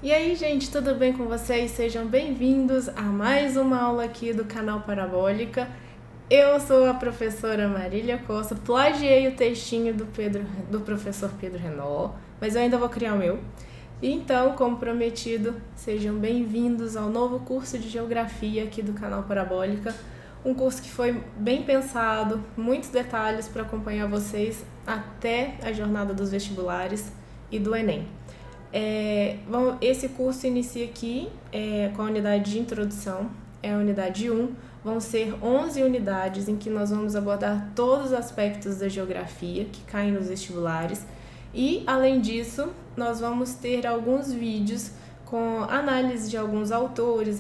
E aí, gente, tudo bem com vocês? Sejam bem-vindos a mais uma aula aqui do canal Parabólica. Eu sou a professora Marília Costa, plagiei o textinho do professor Pedro Renault, mas eu ainda vou criar o meu. Então, como prometido, sejam bem-vindos ao novo curso de Geografia aqui do canal Parabólica. Um curso que foi bem pensado, muitos detalhes para acompanhar vocês até a jornada dos vestibulares e do Enem. Esse curso inicia aqui com a unidade de introdução, é a unidade 1. Vão ser 11 unidades em que nós vamos abordar todos os aspectos da geografia que caem nos vestibulares. E, além disso, nós vamos ter alguns vídeos com análise de alguns autores,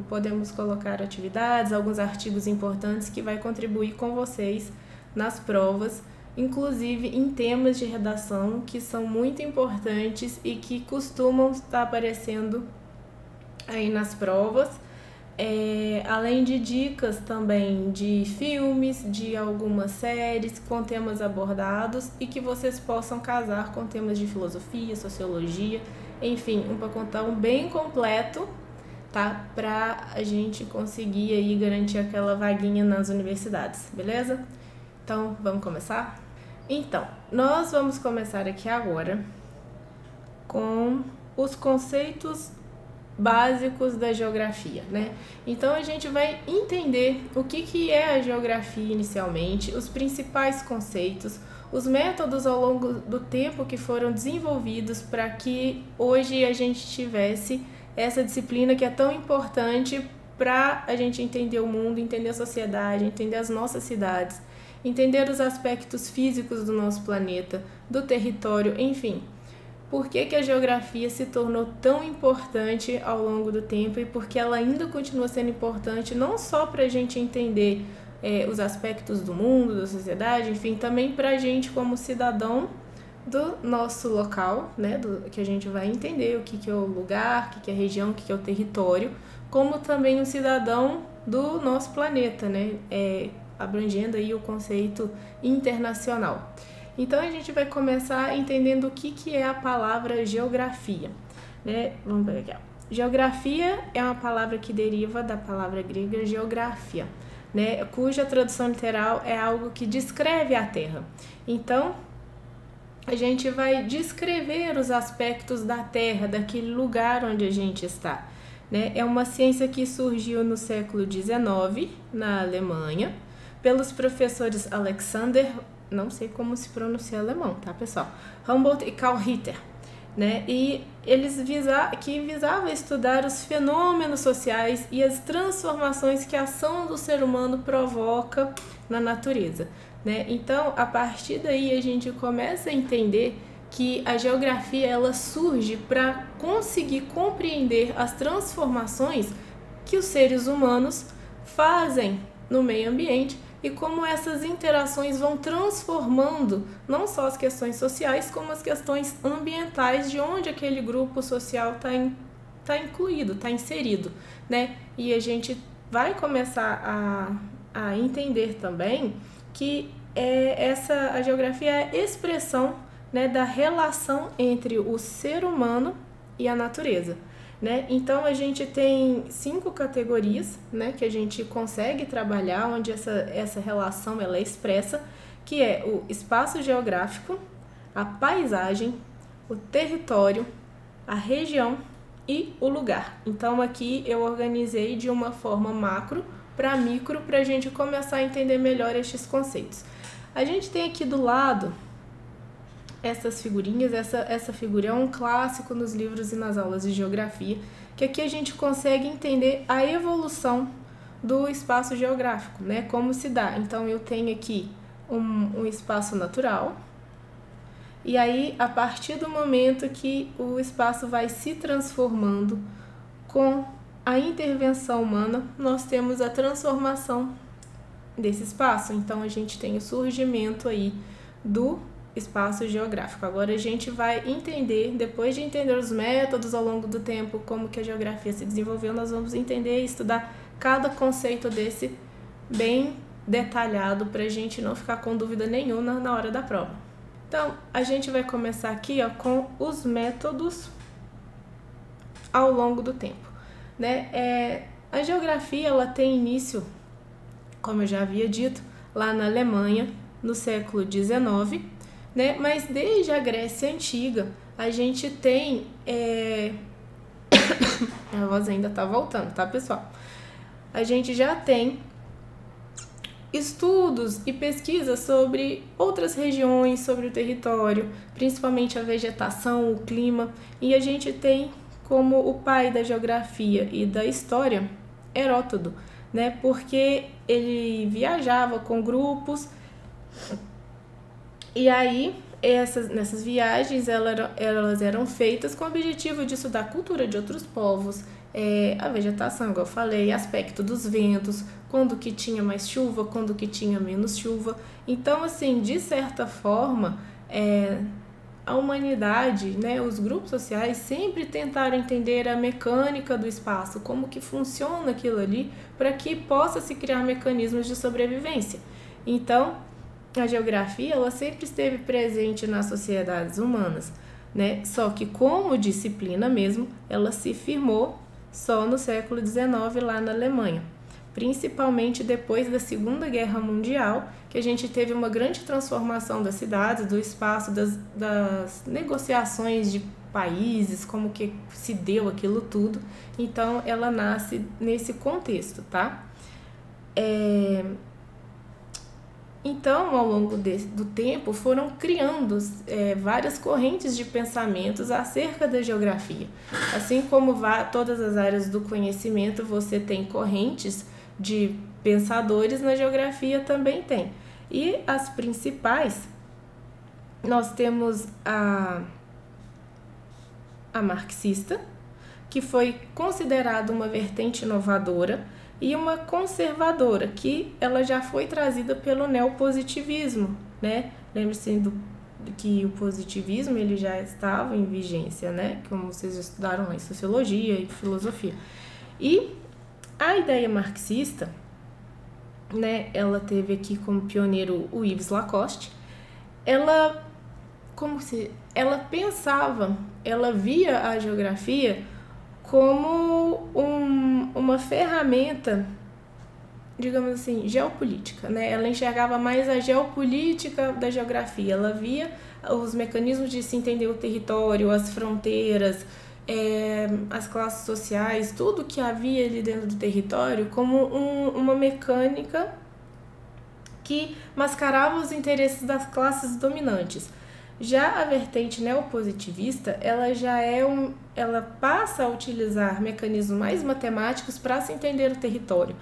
podemos colocar atividades, alguns artigos importantes que vai contribuir com vocês nas provas, inclusive em temas de redação que são muito importantes e que costumam estar aparecendo aí nas provas, além de dicas também de filmes, de algumas séries com temas abordados e que vocês possam casar com temas de filosofia, sociologia, enfim, um pacotão bem completo, tá? Pra a gente conseguir aí garantir aquela vaguinha nas universidades, beleza? Então, vamos começar? Então, nós vamos começar aqui agora com os conceitos básicos da geografia, né? Então, a gente vai entender o que é a geografia inicialmente, os principais conceitos, os métodos ao longo do tempo que foram desenvolvidos para que hoje a gente tivesse essa disciplina que é tão importante para a gente entender o mundo, entender a sociedade, entender as nossas cidades, entender os aspectos físicos do nosso planeta, do território, enfim. Por que a geografia se tornou tão importante ao longo do tempo e por que ela ainda continua sendo importante não só para a gente entender os aspectos do mundo, da sociedade, enfim, também para a gente como cidadão do nosso local, né, que a gente vai entender o que é o lugar, o que é a região, o que é o território, como também um cidadão do nosso planeta, né, abrangendo aí o conceito internacional. Então, a gente vai começar entendendo o que é a palavra geografia, né? Vamos ver aqui. Geografia é uma palavra que deriva da palavra grega geografia, né? Cuja tradução literal é algo que descreve a Terra. Então, a gente vai descrever os aspectos da Terra, daquele lugar onde a gente está, né? É uma ciência que surgiu no século XIX, na Alemanha, pelos professores Alexander, não sei como se pronuncia alemão, tá, pessoal? Humboldt e Karl Ritter, né? E eles visavam estudar os fenômenos sociais e as transformações que a ação do ser humano provoca na natureza, né? Então, a partir daí a gente começa a entender que a geografia ela surge para conseguir compreender as transformações que os seres humanos fazem no meio ambiente e como essas interações vão transformando não só as questões sociais, como as questões ambientais de onde aquele grupo social está incluído, está inserido, né? E a gente vai começar a entender também que a geografia é a expressão, né, da relação entre o ser humano e a natureza, né? Então, a gente tem 5 categorias, né, que a gente consegue trabalhar, onde essa relação ela é expressa, que é o espaço geográfico, a paisagem, o território, a região e o lugar. Então, aqui eu organizei de uma forma macro para micro, para a gente começar a entender melhor estes conceitos. A gente tem aqui do lado essas figurinhas, essa figura é um clássico nos livros e nas aulas de geografia, que aqui a gente consegue entender a evolução do espaço geográfico, né? Como se dá. Então, eu tenho aqui um espaço natural, e aí, a partir do momento que o espaço vai se transformando com a intervenção humana, nós temos a transformação desse espaço. Então, a gente tem o surgimento aí do espaço geográfico. Agora a gente vai entender, depois de entender os métodos ao longo do tempo, como que a geografia se desenvolveu, nós vamos entender e estudar cada conceito desse bem detalhado para a gente não ficar com dúvida nenhuma na hora da prova. Então, a gente vai começar aqui com os métodos ao longo do tempo, né? A geografia ela tem início, como eu já havia dito, lá na Alemanha, no século XIX, né? Mas desde a Grécia Antiga, a gente tem... A voz ainda tá voltando, tá, pessoal? A gente já tem estudos e pesquisas sobre outras regiões, sobre o território, principalmente a vegetação, o clima, e a gente tem como o pai da geografia e da história Heródoto, né? Porque ele viajava com grupos e aí nessas viagens elas eram feitas com o objetivo de estudar a cultura de outros povos, a vegetação, igual eu falei, aspecto dos ventos, quando que tinha mais chuva, quando que tinha menos chuva. Então, assim, de certa forma, a humanidade, né, os grupos sociais sempre tentaram entender a mecânica do espaço, como que funciona aquilo ali, para que possa se criar mecanismos de sobrevivência. Então, a geografia ela sempre esteve presente nas sociedades humanas, né? Só que como disciplina mesmo, ela se firmou só no século XIX lá na Alemanha, principalmente depois da Segunda Guerra Mundial, que a gente teve uma grande transformação das cidades, do espaço, das negociações de países, como que se deu aquilo tudo. Então, ela nasce nesse contexto, tá? Então, ao longo do tempo, foram criando várias correntes de pensamentos acerca da geografia. Assim como todas as áreas do conhecimento, você tem correntes de pensadores, na geografia também tem. E as principais, nós temos a marxista, que foi considerada uma vertente inovadora, e uma conservadora, que ela já foi trazida pelo neopositivismo, né? Lembre-se que o positivismo ele já estava em vigência, né? Como vocês estudaram lá em sociologia e filosofia. E a ideia marxista, né? Ela teve aqui como pioneiro o Yves Lacoste. Ela pensava, ela via a geografia como uma ferramenta, digamos assim, geopolítica, né? Ela enxergava mais a geopolítica da geografia, ela via os mecanismos de se entender o território, as fronteiras, as classes sociais, tudo que havia ali dentro do território como uma mecânica que mascarava os interesses das classes dominantes. Já a vertente neopositivista, ela passa a utilizar mecanismos mais matemáticos para se entender o território,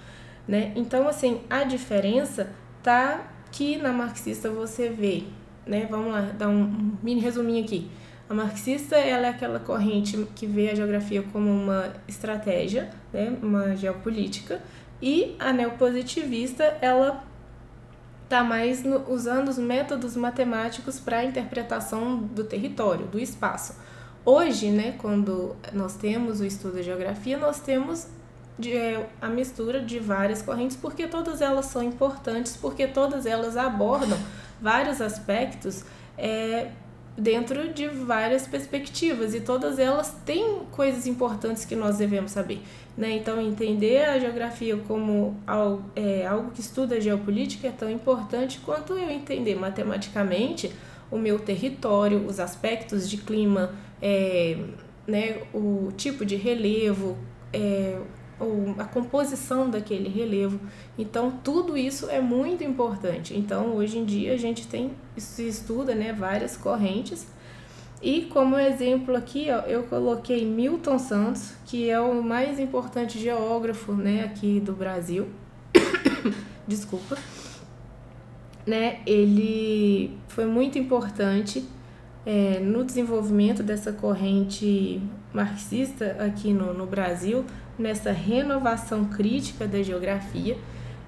né? Então, assim, a diferença tá que na marxista você vê, né? Vamos lá, dar um mini resuminho aqui. A marxista, ela é aquela corrente que vê a geografia como uma estratégia, né? Uma geopolítica, e a neopositivista, ela está mais usando os métodos matemáticos para a interpretação do território, do espaço. Hoje, né, quando nós temos o estudo da geografia, nós temos a mistura de várias correntes, porque todas elas são importantes, porque todas elas abordam vários aspectos dentro de várias perspectivas, e todas elas têm coisas importantes que nós devemos saber, né? Então, entender a geografia como algo que estuda a geopolítica é tão importante quanto eu entender matematicamente o meu território, os aspectos de clima, né, o tipo de relevo, a composição daquele relevo. Então, tudo isso é muito importante. Então, hoje em dia, a gente se estuda, né, várias correntes. E como exemplo aqui, ó, eu coloquei Milton Santos, que é o mais importante geógrafo, né, aqui do Brasil. Desculpa. Né, ele foi muito importante no desenvolvimento dessa corrente marxista aqui no Brasil, nessa renovação crítica da geografia,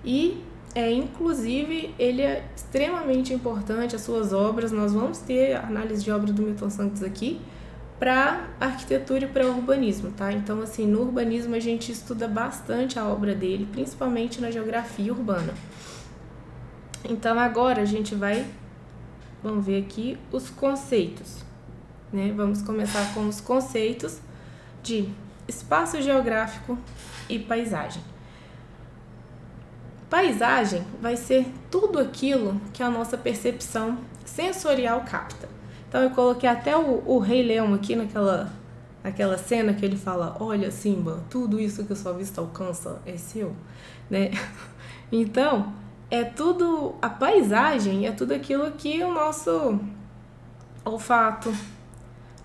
e inclusive ele é extremamente importante, as suas obras. Nós vamos ter a análise de obra do Milton Santos aqui para arquitetura e para urbanismo, tá? Então, assim, no urbanismo a gente estuda bastante a obra dele, principalmente na geografia urbana. Então, agora a gente vamos ver aqui os conceitos, né? Vamos começar com os conceitos de espaço geográfico e paisagem. Paisagem vai ser tudo aquilo que a nossa percepção sensorial capta. Então eu coloquei até o Rei Leão aqui naquela cena que ele fala: olha, Simba, tudo isso que a sua vista alcança é seu, né? Então, a paisagem é tudo aquilo que o nosso olfato,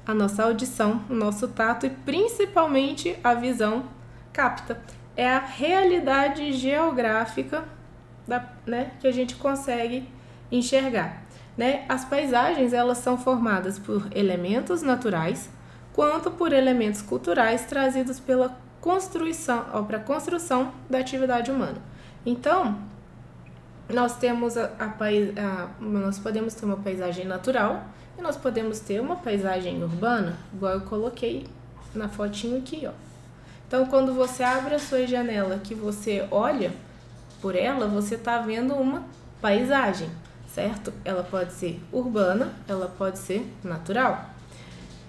a nossa audição, o nosso tato e principalmente a visão capta. É a realidade geográfica que a gente consegue enxergar. Né? As paisagens, elas são formadas por elementos naturais quanto por elementos culturais trazidos para a construção da atividade humana. Então, nós podemos ter uma paisagem natural e nós podemos ter uma paisagem urbana, igual eu coloquei na fotinho aqui, ó. Então, quando você abre a sua janela, que você olha por ela, você está vendo uma paisagem, certo? Ela pode ser urbana, ela pode ser natural.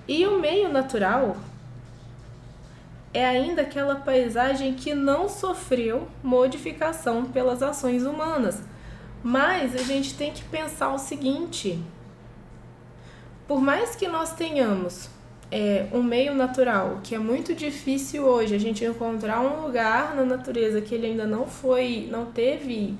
E o meio natural é ainda aquela paisagem que não sofreu modificação pelas ações humanas. Mas a gente tem que pensar o seguinte: por mais que nós tenhamos um meio natural, que é muito difícil hoje a gente encontrar um lugar na natureza que ele ainda não teve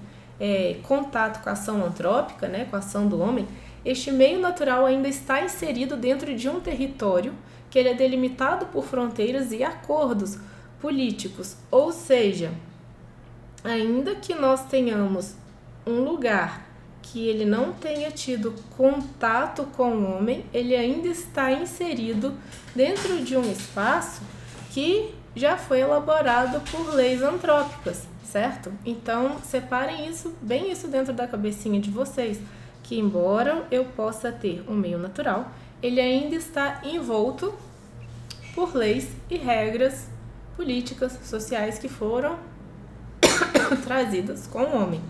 contato com a ação antrópica, né, com a ação do homem, este meio natural ainda está inserido dentro de um território que ele é delimitado por fronteiras e acordos políticos. Ou seja, ainda que nós tenhamos um lugar que ele não tenha tido contato com o homem, ele ainda está inserido dentro de um espaço que já foi elaborado por leis antrópicas, certo? Então, separem isso dentro da cabecinha de vocês, que embora eu possa ter um meio natural, ele ainda está envolto por leis e regras políticas, sociais que foram trazidas com o homem.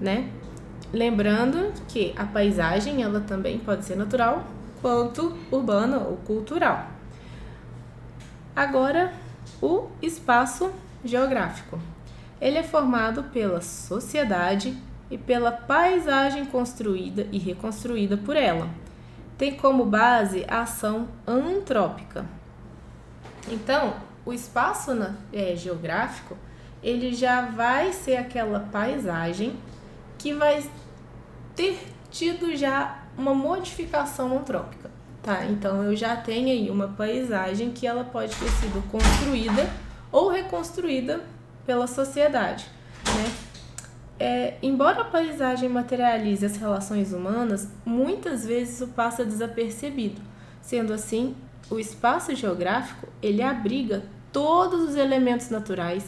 Né? Lembrando que a paisagem ela também pode ser natural quanto urbana ou cultural. Agora, o espaço geográfico. Ele é formado pela sociedade e pela paisagem construída e reconstruída por ela. Tem como base a ação antrópica. Então, o espaço geográfico, ele já vai ser aquela paisagem que vai ter tido já uma modificação antrópica, tá? Então, eu já tenho aí uma paisagem que ela pode ter sido construída ou reconstruída pela sociedade, né? Embora a paisagem materialize as relações humanas, muitas vezes isso passa desapercebido. Sendo assim, o espaço geográfico, ele abriga todos os elementos naturais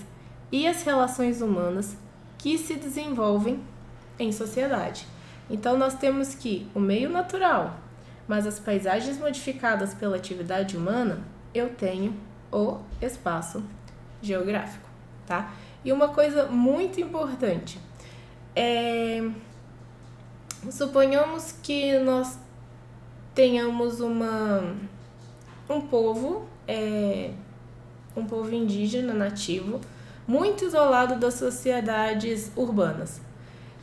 e as relações humanas que se desenvolvem em sociedade. Então, nós temos que o meio natural, mas as paisagens modificadas pela atividade humana, eu tenho o espaço geográfico, tá? E uma coisa muito importante, suponhamos que nós tenhamos um povo indígena nativo, muito isolado das sociedades urbanas.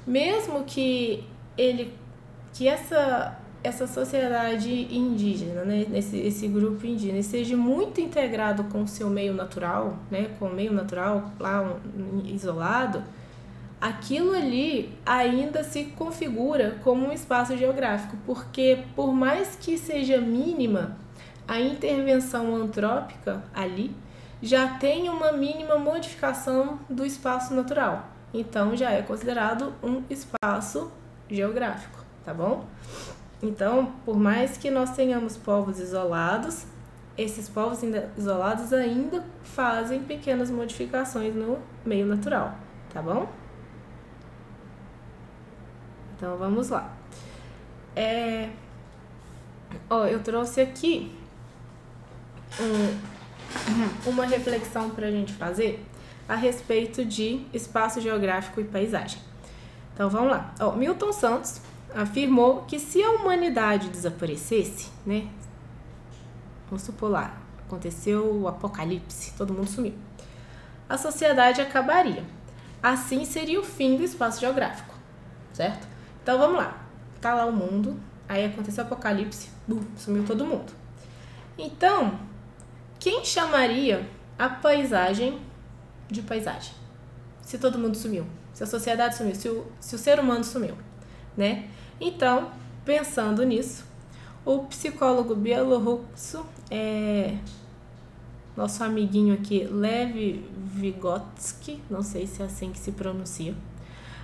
Mesmo que essa sociedade indígena, né, esse grupo indígena, esteja muito integrado com o seu meio natural, né, com o meio natural lá isolado, aquilo ali ainda se configura como um espaço geográfico, porque por mais que seja mínima a intervenção antrópica ali, já tem uma mínima modificação do espaço natural. Então, já é considerado um espaço geográfico, tá bom? Então, por mais que nós tenhamos povos isolados, esses povos isolados ainda fazem pequenas modificações no meio natural, tá bom? Então, vamos lá. Eu trouxe aqui uma reflexão para a gente fazer a respeito de espaço geográfico e paisagem. Então, vamos lá. Milton Santos afirmou que se a humanidade desaparecesse, né? Vamos supor lá, Aconteceu o apocalipse, todo mundo sumiu. A sociedade acabaria. Assim seria o fim do espaço geográfico, certo? Então vamos lá. Tá lá o mundo, aí aconteceu o apocalipse, sumiu todo mundo. Então, quem chamaria a paisagem de paisagem? Se todo mundo sumiu, se a sociedade sumiu, se o ser humano sumiu, né? Então, pensando nisso, o psicólogo bielorrusso, nosso amiguinho aqui, Lev Vygotsky, não sei se é assim que se pronuncia,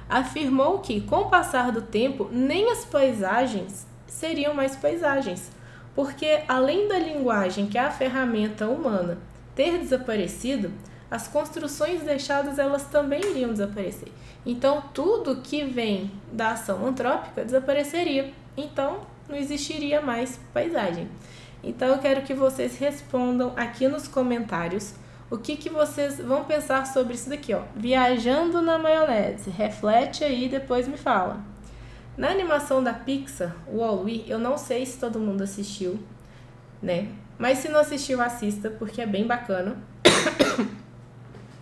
afirmou que, com o passar do tempo, nem as paisagens seriam mais paisagens, porque, além da linguagem, que é a ferramenta humana, ter desaparecido, as construções deixadas elas também iriam desaparecer. Então, tudo que vem da ação antrópica desapareceria. Então, não existiria mais paisagem. Então, eu quero que vocês respondam aqui nos comentários o que vocês vão pensar sobre isso daqui, ó. Viajando na maionese. Reflete aí e depois me fala. Na animação da Pixar, o Wall-E, eu não sei se todo mundo assistiu, né? Mas se não assistiu, assista, porque é bem bacana.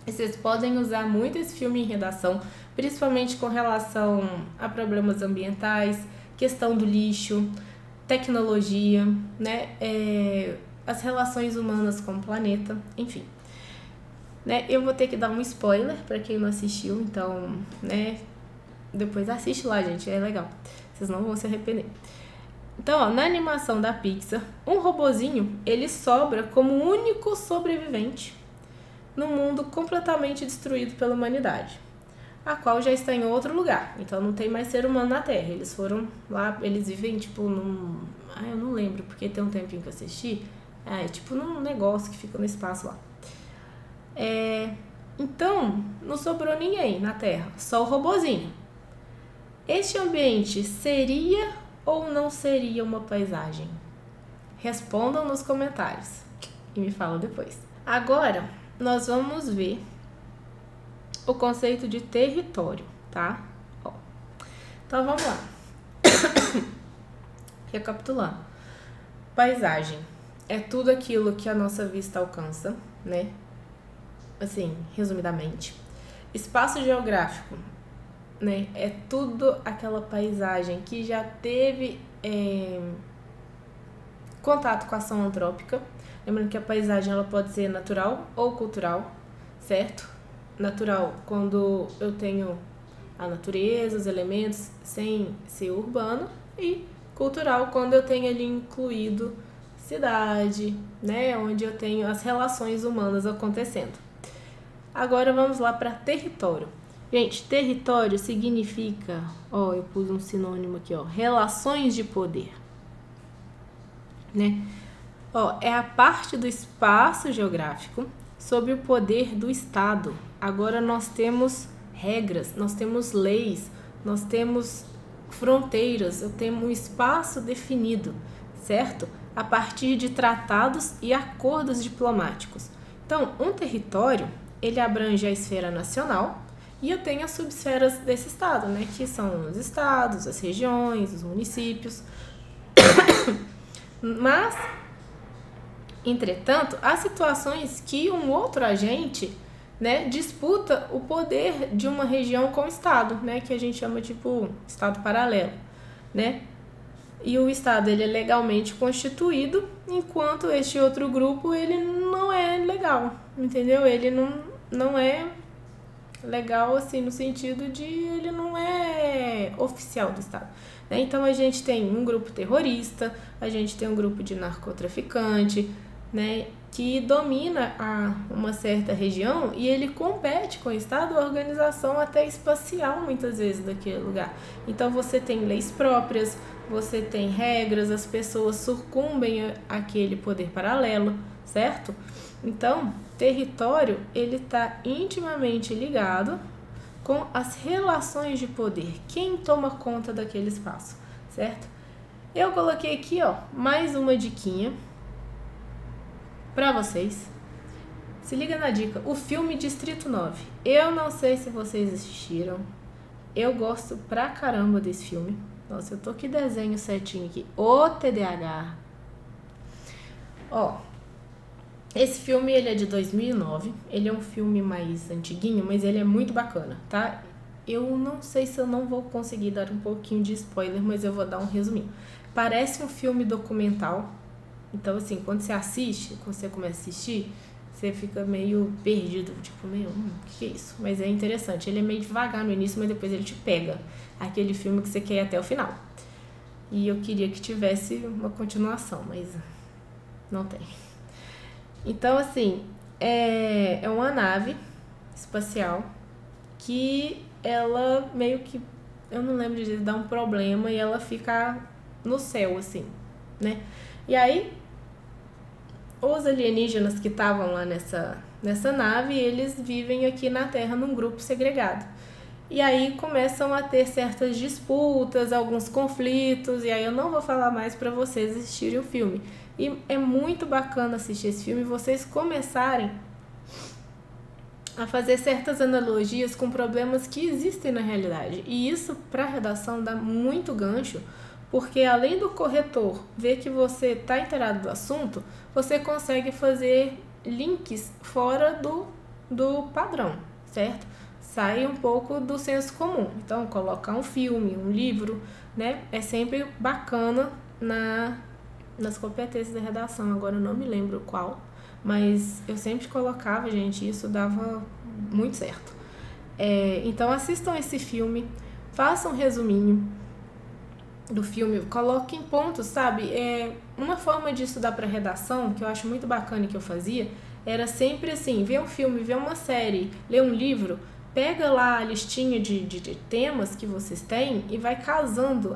Vocês podem usar muito esse filme em redação, principalmente com relação a problemas ambientais, questão do lixo, tecnologia, né? As relações humanas com o planeta, enfim. Né? Eu vou ter que dar um spoiler para quem não assistiu, então, né? Depois assiste lá, gente, é legal. Vocês não vão se arrepender. Então, ó, na animação da Pixar, um robozinho, ele sobra como o único sobrevivente no mundo completamente destruído pela humanidade, a qual já está em outro lugar. Então, não tem mais ser humano na Terra. Eles foram lá, eles vivem, tipo, num... eu não lembro, porque tem um tempinho que eu assisti. É tipo num negócio que fica no espaço lá. Então, não sobrou ninguém na Terra, só o robozinho. Este ambiente seria ou não seria uma paisagem? Respondam nos comentários e me falam depois. Agora, nós vamos ver o conceito de território, tá? Ó. Então, vamos lá. Recapitulando. Paisagem é tudo aquilo que a nossa vista alcança, né? Assim, resumidamente. Espaço geográfico, né? É tudo aquela paisagem que já teve contato com a ação antrópica. Lembrando que a paisagem ela pode ser natural ou cultural, certo? Natural quando eu tenho a natureza, os elementos, sem ser urbano, e cultural quando eu tenho ali incluído cidade, né? Onde eu tenho as relações humanas acontecendo. Agora vamos lá para território. Gente, território significa, ó, eu pus um sinônimo aqui, ó, relações de poder, né? Ó, é a parte do espaço geográfico sob o poder do Estado. Agora nós temos regras, nós temos leis, nós temos fronteiras, eu tenho um espaço definido, certo? A partir de tratados e acordos diplomáticos. Então, um território, ele abrange a esfera nacional e eu tenho as subesferas desse estado, né? Que são os estados, as regiões, os municípios. Mas, entretanto, há situações que um outro agente, né, disputa o poder de uma região com o estado, né? Que a gente chama tipo estado paralelo, né? E o estado ele é legalmente constituído, enquanto este outro grupo ele não é legal, entendeu? Ele não é legal assim no sentido de ele não é oficial do estado, né? Então a gente tem um grupo terrorista, a gente tem um grupo de narcotraficante, né, que domina uma certa região e ele compete com o estado, a organização até espacial muitas vezes daquele lugar. Então você tem leis próprias, você tem regras, as pessoas sucumbem àquele poder paralelo, certo? Então, território, ele está intimamente ligado com as relações de poder. Quem toma conta daquele espaço, certo? Eu coloquei aqui, ó, mais uma diquinha para vocês. Se liga na dica, o filme Distrito 9. Eu não sei se vocês assistiram. Eu gosto pra caramba desse filme. Nossa, eu tô que desenho certinho aqui. O TDAH. Ó, Esse filme, ele é de 2009, ele é um filme mais antiguinho, mas ele é muito bacana, tá? Eu não sei se eu não vou conseguir dar um pouquinho de spoiler, mas eu vou dar um resuminho. Parece um filme documental, então assim, quando você assiste, quando você começa a assistir, você fica meio perdido, tipo, meio, que é isso? Mas é interessante, ele é meio devagar no início, mas depois ele te pega. Aquele filme que você quer ir até o final. E eu queria que tivesse uma continuação, mas não tem. Então, assim, é uma nave espacial que ela meio que, eu não lembro de dar um problema e ela fica no céu, assim, né? E aí, os alienígenas que estavam lá nessa nave, eles vivem aqui na Terra num grupo segregado. E aí começam a ter certas disputas, alguns conflitos, e aí eu não vou falar mais para vocês assistirem o filme. E é muito bacana assistir esse filme e vocês começarem a fazer certas analogias com problemas que existem na realidade. E isso, para a redação, dá muito gancho, porque além do corretor ver que você está inteirado do assunto, você consegue fazer links fora do padrão, certo? Sai um pouco do senso comum. Então, colocar um filme, um livro, né? É sempre bacana nas competências da redação. Agora eu não me lembro qual, mas eu sempre colocava, gente, isso dava muito certo. Então assistam esse filme, façam um resuminho do filme, coloquem pontos, sabe? Uma forma de estudar para redação, que eu acho muito bacana e que eu fazia, era sempre assim, ver um filme, ver uma série, ler um livro, pega lá a listinha de temas que vocês têm e vai casando.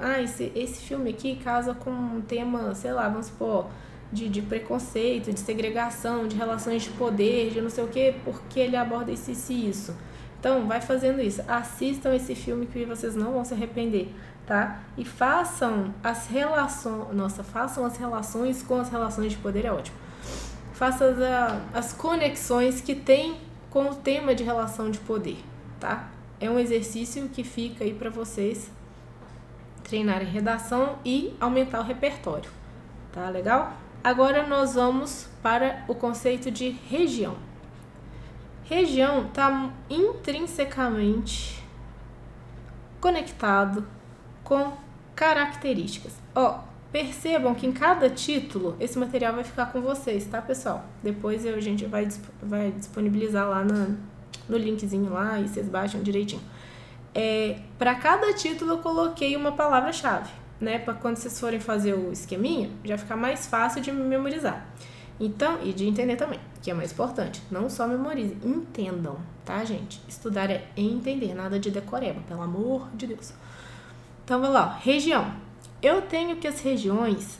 Esse filme aqui casa com um tema, sei lá, vamos supor, de preconceito, de segregação, de relações de poder, de não sei o que, porque ele aborda isso e isso. Então, vai fazendo isso. Assistam esse filme que vocês não vão se arrepender, tá? E façam as relações... Nossa, façam as relações com as relações de poder, é ótimo. Façam as conexões que tem com o tema de relação de poder, tá? É um exercício que fica aí para vocês treinarem redação e aumentar o repertório, tá legal? Agora nós vamos para o conceito de região. Região está intrinsecamente conectado com características. Percebam que em cada título esse material vai ficar com vocês, tá, pessoal? Depois a gente vai disponibilizar lá no linkzinho lá e vocês baixam direitinho. Para cada título eu coloquei uma palavra-chave, né? Para quando vocês forem fazer o esqueminha, já ficar mais fácil de memorizar. Então, e de entender também, que é mais importante. Não só memorize, entendam, tá, gente? Estudar é entender, nada de decoreba, pelo amor de Deus. Então, vamos lá, região. Eu tenho que as regiões,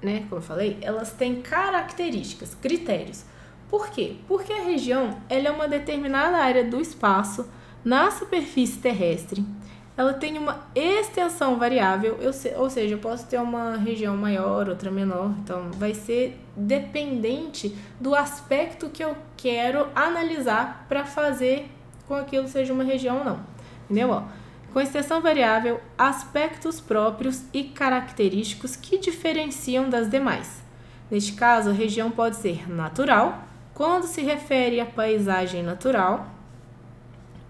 né, como eu falei, elas têm características, critérios. Por quê? Porque a região, ela é uma determinada área do espaço na superfície terrestre. Ela tem uma extensão variável, ou seja, eu posso ter uma região maior, outra menor, então vai ser dependente do aspecto que eu quero analisar para fazer com que aquilo seja uma região ou não, entendeu? Com extensão variável, aspectos próprios e característicos que diferenciam das demais. Neste caso, a região pode ser natural, quando se refere à paisagem natural,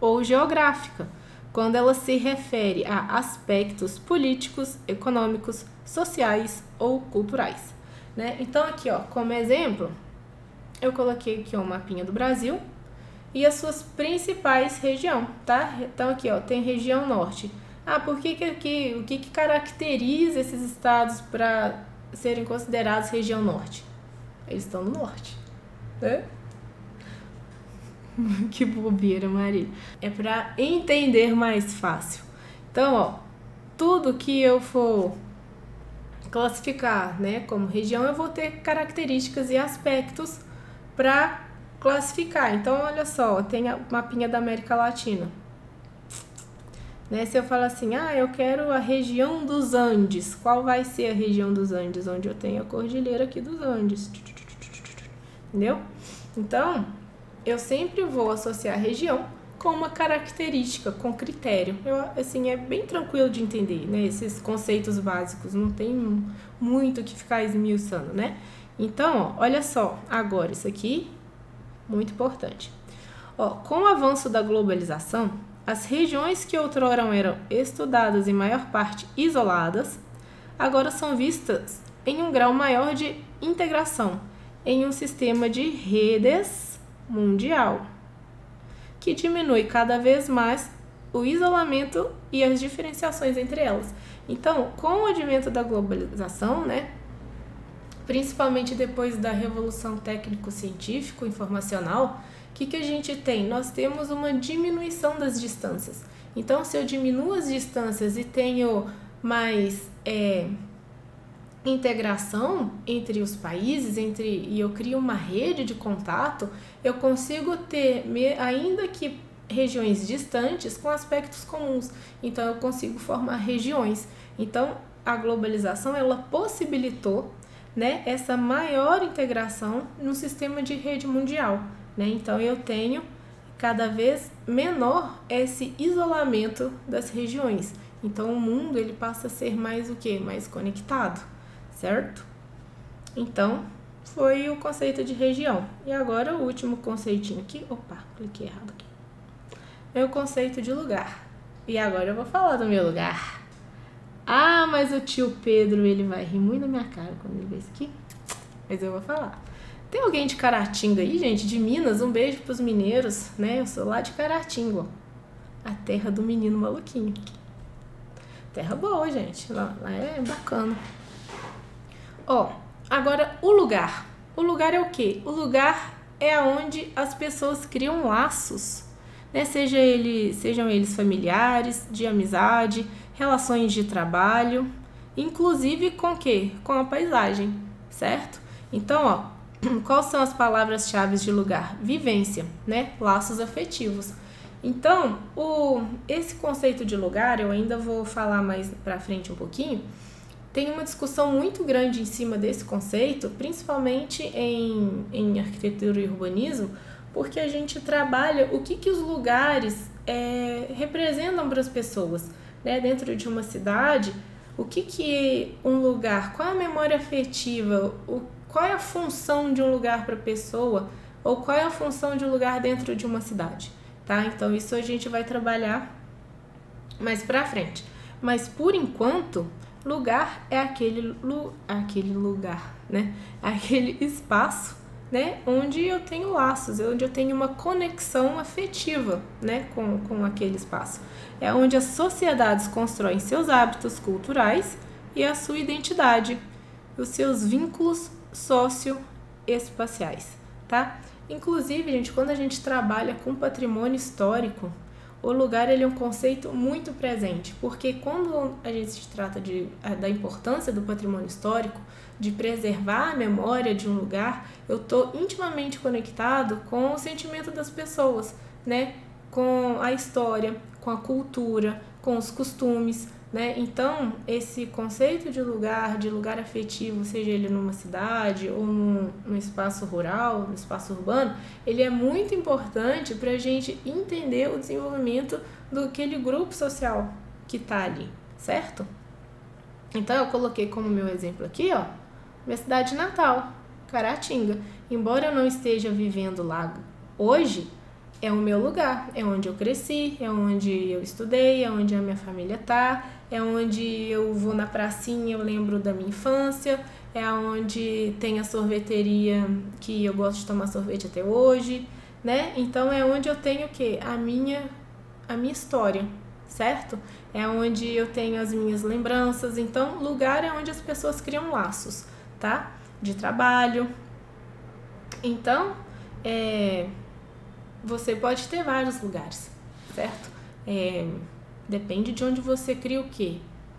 ou geográfica, quando ela se refere a aspectos políticos, econômicos, sociais ou culturais, né? Então, aqui, como exemplo, eu coloquei aqui um mapinha do Brasil e as suas principais regiões, tá? Então, aqui, tem região norte. O que caracteriza esses estados para serem considerados região norte? Eles estão no norte, né? Que bobeira, Maria. É para entender mais fácil. Então, tudo que eu for classificar, né, como região, eu vou ter características e aspectos para classificar. Então, olha só, tem a mapinha da América Latina. Né, se eu falar assim, eu quero a região dos Andes, qual vai ser a região dos Andes? Onde eu tenho a cordilheira aqui dos Andes. Entendeu? Então, eu sempre vou associar a região com uma característica, com critério. Assim, é bem tranquilo de entender, né? Esses conceitos básicos, não tem muito que ficar esmiuçando, né? Então, ó, olha só, agora isso aqui, muito importante. Ó, com o avanço da globalização, as regiões que outrora eram estudadas em maior parte isoladas, agora são vistas em um grau maior de integração em um sistema de redes mundial, que diminui cada vez mais o isolamento e as diferenciações entre elas. Então, com o advento da globalização, né, principalmente depois da revolução técnico-científico-informacional, o que a gente tem? Nós temos uma diminuição das distâncias. Então, se eu diminuo as distâncias e tenho mais integração entre os países, e eu crio uma rede de contato, eu consigo ter, ainda que regiões distantes, com aspectos comuns. Então, eu consigo formar regiões. Então, a globalização, ela possibilitou, né, essa maior integração no sistema de rede mundial, né? Então, eu tenho cada vez menor esse isolamento das regiões. Então, o mundo, ele passa a ser mais o quê? Mais conectado, certo? Então, foi o conceito de região. E agora, o último conceitinho aqui. Opa, cliquei errado aqui. É o conceito de lugar. E agora eu vou falar do meu lugar. Ah, mas o tio Pedro, ele vai rir muito na minha cara quando ele ver isso aqui. Mas eu vou falar. Tem alguém de Caratinga aí, gente? De Minas? Um beijo pros mineiros, né? Eu sou lá de Caratinga, ó. A terra do menino maluquinho. Terra boa, gente. Lá é bacana. Ó, agora o lugar. O lugar é o quê? O lugar é onde as pessoas criam laços, né? Sejam eles familiares, de amizade, relações de trabalho, inclusive com o quê? Com a paisagem, certo? Então, ó, quais são as palavras-chave de lugar? Vivência, né? Laços afetivos. Então, esse conceito de lugar, eu ainda vou falar mais pra frente um pouquinho, tem uma discussão muito grande em cima desse conceito, principalmente em arquitetura e urbanismo, porque a gente trabalha o que os lugares representam para as pessoas, né? Dentro de uma cidade, o que um lugar, qual é a memória afetiva, qual é a função de um lugar para a pessoa, ou qual é a função de um lugar dentro de uma cidade, tá? Então, isso a gente vai trabalhar mais para frente. Mas, por enquanto, lugar é aquele lugar, né? Aquele espaço, né, onde eu tenho laços, onde eu tenho uma conexão afetiva, né, com aquele espaço. É onde as sociedades constroem seus hábitos culturais e a sua identidade, os seus vínculos socioespaciais, tá? Inclusive, gente, quando a gente trabalha com patrimônio histórico, o lugar, ele é um conceito muito presente, porque quando a gente se trata da importância do patrimônio histórico, de preservar a memória de um lugar, eu estou intimamente conectado com o sentimento das pessoas, né? Com a história, com a cultura, com os costumes, né? Então, esse conceito de lugar afetivo, seja ele numa cidade ou num espaço rural, no espaço urbano, ele é muito importante para a gente entender o desenvolvimento daquele grupo social que está ali, certo? Então, eu coloquei como meu exemplo aqui, ó, minha cidade natal, Caratinga. Embora eu não esteja vivendo lá hoje, é o meu lugar, é onde eu cresci, é onde eu estudei, é onde a minha família tá, é onde eu vou na pracinha, eu lembro da minha infância, é onde tem a sorveteria que eu gosto de tomar sorvete até hoje, né? Então é onde eu tenho o quê? A minha história, certo? É onde eu tenho as minhas lembranças. Então, lugar é onde as pessoas criam laços, tá? De trabalho. Então, você pode ter vários lugares, certo? Depende de onde você cria o quê?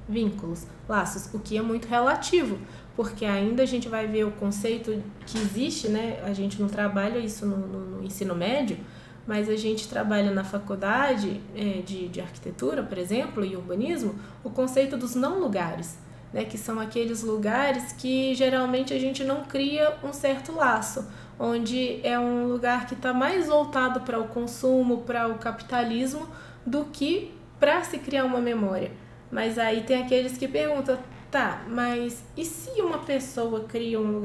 Vínculos, laços, o que é muito relativo, porque ainda a gente vai ver o conceito que existe, né? A gente não trabalha isso no ensino médio, mas a gente trabalha na faculdade de arquitetura, por exemplo, e urbanismo, o conceito dos não lugares, né? Que são aqueles lugares que geralmente a gente não cria um certo laço, onde é um lugar que está mais voltado para o consumo, para o capitalismo, do que para se criar uma memória. Mas aí tem aqueles que perguntam, Tá, mas e se uma pessoa cria um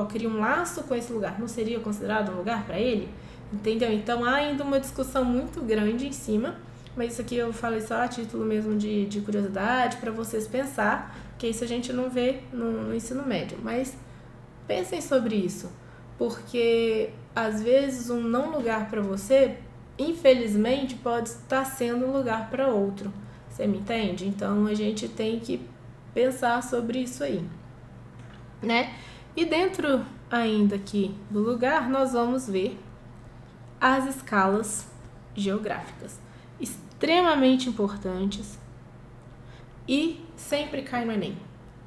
cria um laço com esse lugar? Não seria considerado um lugar para ele? Entendeu? Então há ainda uma discussão muito grande em cima, mas isso aqui eu falei só a título mesmo de curiosidade, para vocês pensar, que isso a gente não vê no ensino médio. Mas pensem sobre isso, porque às vezes um não lugar para você, infelizmente, pode estar sendo um lugar para outro. Você me entende? Então a gente tem que pensar sobre isso aí, né? E dentro ainda aqui do lugar, nós vamos ver as escalas geográficas, extremamente importantes e sempre cai no Enem.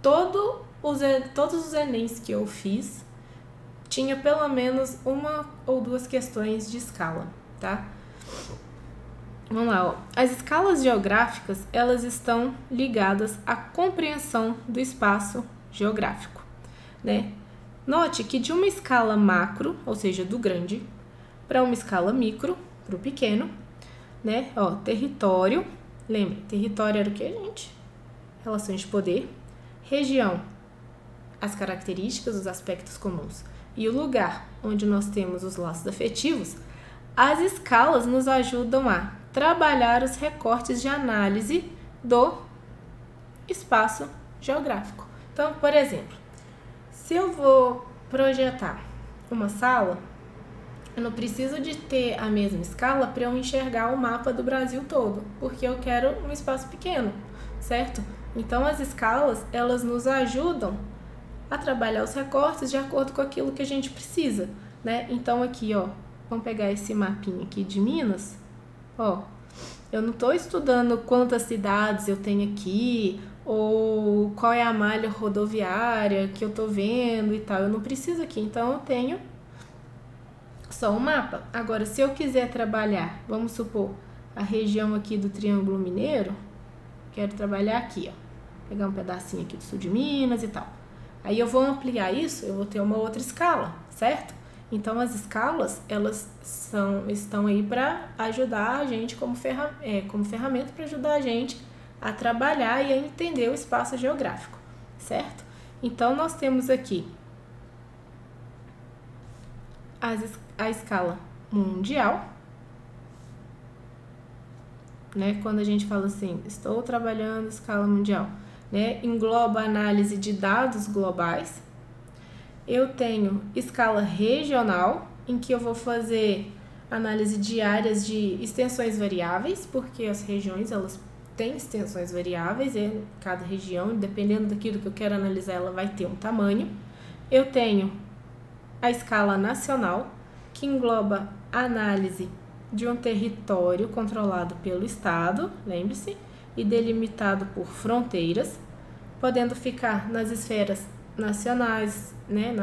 Todos os Enems que eu fiz tinha pelo menos uma ou duas questões de escala, tá? Vamos lá, ó. As escalas geográficas, elas estão ligadas à compreensão do espaço geográfico, né? Note que de uma escala macro, ou seja, do grande, para uma escala micro, para o pequeno, né? Ó, território, lembra, território era o que, gente? Relações de poder. Região, as características, os aspectos comuns. E o lugar, onde nós temos os laços afetivos. As escalas nos ajudam a trabalhar os recortes de análise do espaço geográfico. Então, por exemplo, se eu vou projetar uma sala, eu não preciso de ter a mesma escala para eu enxergar o mapa do Brasil todo, porque eu quero um espaço pequeno, certo? Então, as escalas, elas nos ajudam a trabalhar os recortes de acordo com aquilo que a gente precisa, né? Então, aqui, ó, vamos pegar esse mapinha aqui de Minas. Ó, eu não estou estudando quantas cidades eu tenho aqui, ou qual é a malha rodoviária que eu estou vendo e tal. Eu não preciso aqui, então eu tenho só um mapa. Agora, se eu quiser trabalhar, vamos supor, a região aqui do Triângulo Mineiro, quero trabalhar aqui, ó. Pegar um pedacinho aqui do sul de Minas e tal. Aí eu vou ampliar isso, eu vou ter uma outra escala, certo? Então, as escalas, elas estão aí para ajudar a gente como ferramenta para ajudar a gente a trabalhar e a entender o espaço geográfico, certo? Então, nós temos aqui a escala mundial, né? Quando a gente fala assim, estou trabalhando escala mundial, né? Engloba a análise de dados globais. Eu tenho escala regional, em que eu vou fazer análise de áreas de extensões variáveis, porque as regiões, elas têm extensões variáveis, e cada região, dependendo daquilo que eu quero analisar, ela vai ter um tamanho. Eu tenho a escala nacional, que engloba a análise de um território controlado pelo Estado, lembre-se, e delimitado por fronteiras, podendo ficar nas esferas nacionais, né,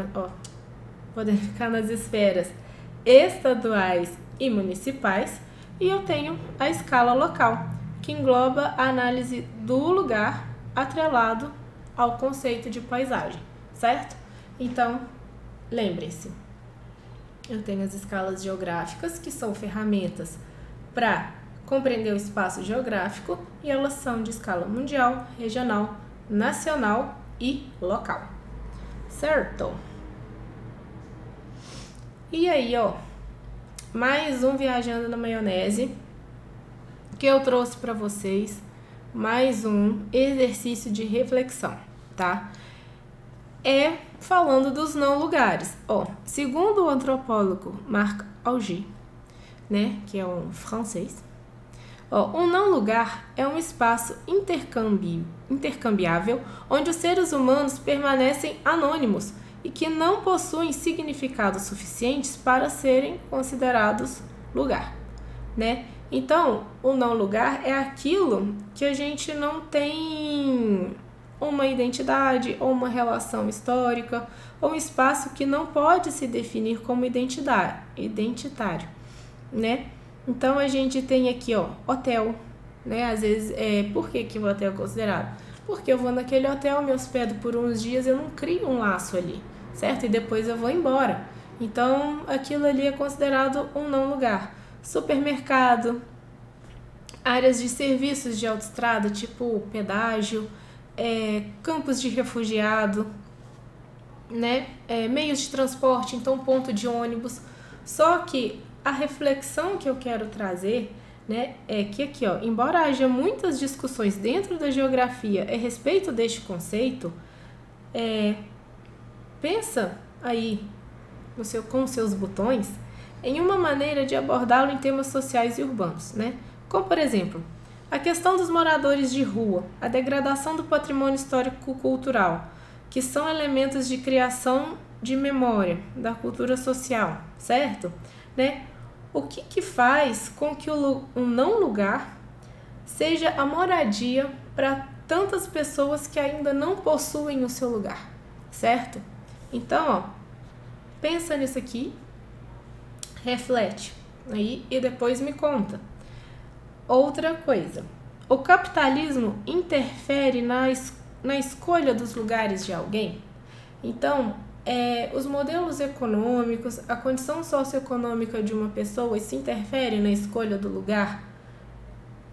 podendo ficar nas esferas estaduais e municipais. E eu tenho a escala local, que engloba a análise do lugar atrelado ao conceito de paisagem, certo? Então, lembrem-se, eu tenho as escalas geográficas, que são ferramentas para compreender o espaço geográfico, e elas são de escala mundial, regional, nacional e local, certo? E aí, ó, mais um Viajando na Maionese que eu trouxe para vocês, mais um exercício de reflexão, tá? Falando dos não lugares. Ó, segundo o antropólogo Marc Augé, né, que é um francês, ó, um não lugar é um espaço intercambiável onde os seres humanos permanecem anônimos e que não possuem significados suficientes para serem considerados lugar, né? Então, o não lugar é aquilo que a gente não tem uma identidade ou uma relação histórica, ou um espaço que não pode se definir como identitário, né? Então, a gente tem aqui, ó, hotel, né? Às vezes, por que o hotel é considerado? Porque eu vou naquele hotel, me hospedo por uns dias, eu não crio um laço ali, certo? E depois eu vou embora. Então, aquilo ali é considerado um não lugar. Supermercado, áreas de serviços de autoestrada, tipo pedágio, campos de refugiado, né? Meios de transporte, então ponto de ônibus. Só que a reflexão que eu quero trazer, né, é que aqui, ó, embora haja muitas discussões dentro da geografia a respeito deste conceito, pensa aí com os seus botões em uma maneira de abordá-lo em temas sociais e urbanos, né? Como, por exemplo, a questão dos moradores de rua, a degradação do patrimônio histórico-cultural, que são elementos de criação de memória da cultura social, certo? Né? O que faz com que um não lugar seja a moradia para tantas pessoas que ainda não possuem o seu lugar, certo? Então, ó, pensa nisso aqui, reflete aí e depois me conta. Outra coisa, o capitalismo interfere na escolha dos lugares de alguém? Então, os modelos econômicos, a condição socioeconômica de uma pessoa, isso interfere na escolha do lugar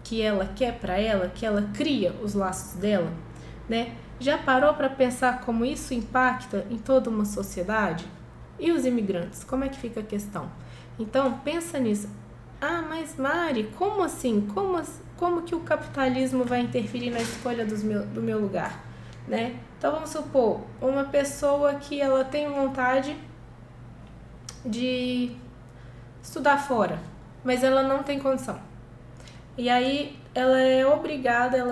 que ela quer para ela, que ela cria os laços dela, né? Já parou para pensar como isso impacta em toda uma sociedade? E os imigrantes, como é que fica a questão? Então, pensa nisso. Ah, mas Mari, como assim? Como que o capitalismo vai interferir na escolha do meu lugar? Né? Então, vamos supor, uma pessoa que ela tem vontade de estudar fora, mas ela não tem condição. E aí, ela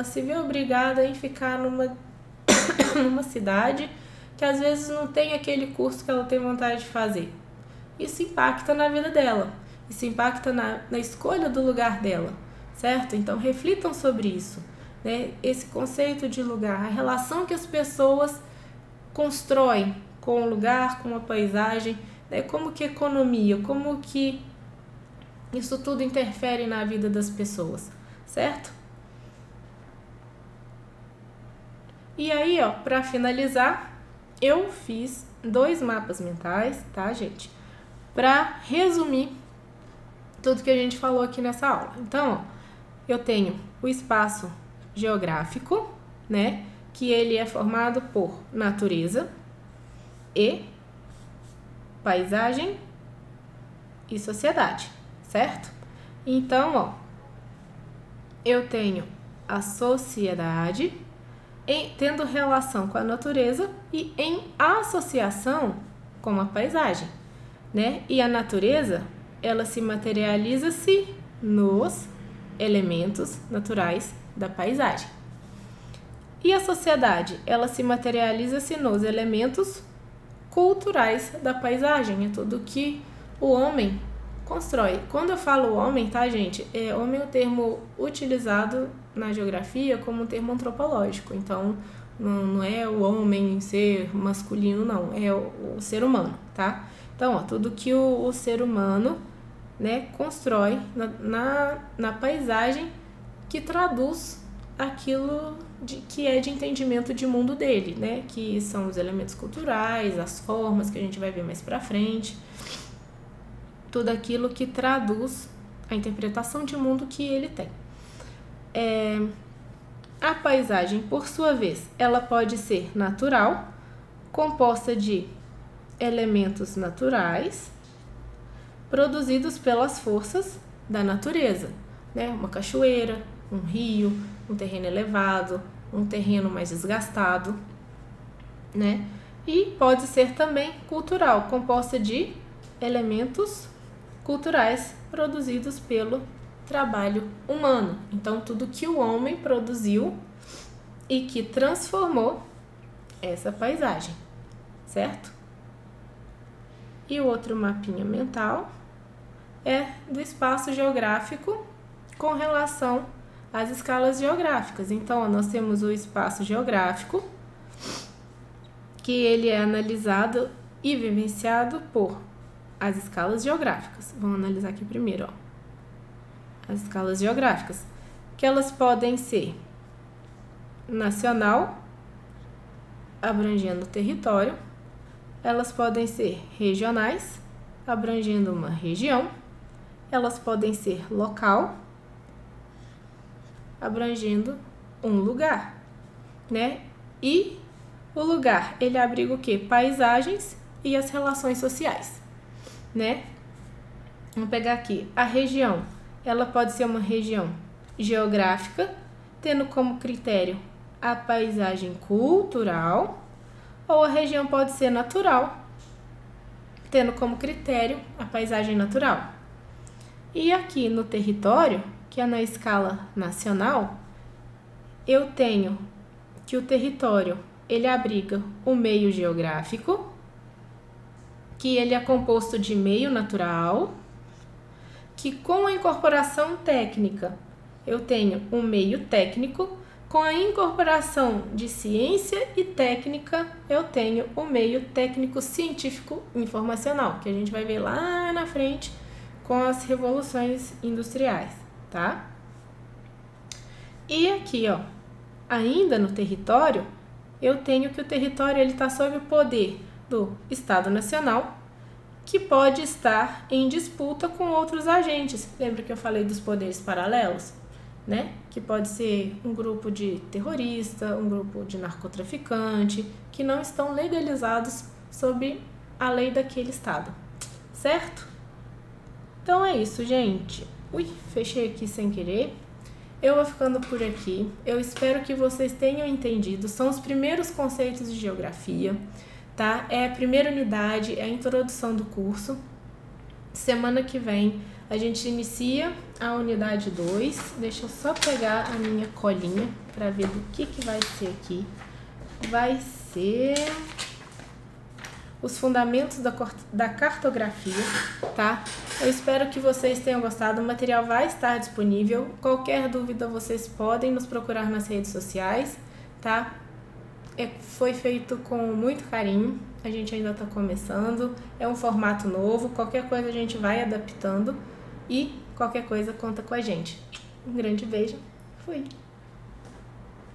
se vê obrigada em ficar numa cidade que às vezes não tem aquele curso que ela tem vontade de fazer. Isso impacta na vida dela, isso impacta na escolha do lugar dela, certo? Então, reflitam sobre isso, né? Esse conceito de lugar, a relação que as pessoas constroem com o lugar, com a paisagem, né? Como que a economia, como que isso tudo interfere na vida das pessoas, certo? E aí, ó, para finalizar, eu fiz 2 mapas mentais, tá, gente? Para resumir tudo que a gente falou aqui nessa aula. Então, ó, eu tenho o espaço geográfico, né? Que ele é formado por natureza e paisagem e sociedade, certo? Então, ó, eu tenho a sociedade tendo relação com a natureza e em associação com a paisagem, né? E a natureza, ela se materializa-se nos elementos naturais da paisagem. E a sociedade, ela se materializa-se nos elementos culturais da paisagem, é tudo que o homem constrói. Quando eu falo homem, tá, gente? Homem é o termo utilizado na geografia como um termo antropológico. Então, não é o homem ser masculino, não. É o ser humano, tá? Então, ó, tudo que o ser humano, né, constrói na paisagem que traduz aquilo que é de entendimento de mundo dele, né? Que são os elementos culturais, as formas que a gente vai ver mais pra frente. Tudo aquilo que traduz a interpretação de mundo que ele tem. A paisagem, por sua vez, ela pode ser natural, composta de elementos naturais produzidos pelas forças da natureza, né? Uma cachoeira, um rio, um terreno elevado, um terreno mais desgastado, né? E pode ser também cultural, composta de elementos culturais produzidos pelo trabalho humano. Então, tudo que o homem produziu e que transformou essa paisagem, certo? E o outro mapinha mental é do espaço geográfico com relação às escalas geográficas. Então, ó, nós temos o espaço geográfico, que ele é analisado e vivenciado por as escalas geográficas. Vamos analisar aqui primeiro, ó. As escalas geográficas, que elas podem ser nacional, abrangendo o território, elas podem ser regionais, abrangendo uma região, elas podem ser local, abrangendo um lugar, né? E o lugar, ele abriga o quê? Paisagens e as relações sociais, né? Vamos pegar aqui. A região, ela pode ser uma região geográfica, tendo como critério a paisagem cultural, ou a região pode ser natural, tendo como critério a paisagem natural. E aqui no território, que é na escala nacional, eu tenho que o território, ele abriga o meio geográfico, que ele é composto de meio natural, que com a incorporação técnica, eu tenho um meio técnico, com a incorporação de ciência e técnica, eu tenho o meio técnico científico informacional, que a gente vai ver lá na frente com as revoluções industriais, tá? E aqui, ó, ainda no território, eu tenho que o território ele está sob o poder do Estado Nacional, que pode estar em disputa com outros agentes. Lembra que eu falei dos poderes paralelos? Né? Que pode ser um grupo de terrorista, um grupo de narcotraficante, que não estão legalizados sob a lei daquele estado, certo? Então é isso, gente. Ui, fechei aqui sem querer. Eu vou ficando por aqui. Eu espero que vocês tenham entendido. São os primeiros conceitos de geografia, tá? É a primeira unidade, é a introdução do curso. Semana que vem a gente inicia a unidade 2. Deixa eu só pegar a minha colinha para ver do que vai ser aqui. Vai ser os fundamentos da cartografia, tá? Eu espero que vocês tenham gostado. O material vai estar disponível. Qualquer dúvida, vocês podem nos procurar nas redes sociais, tá? Foi feito com muito carinho. A gente ainda está começando. É um formato novo. Qualquer coisa a gente vai adaptando. E qualquer coisa conta com a gente. Um grande beijo. Fui!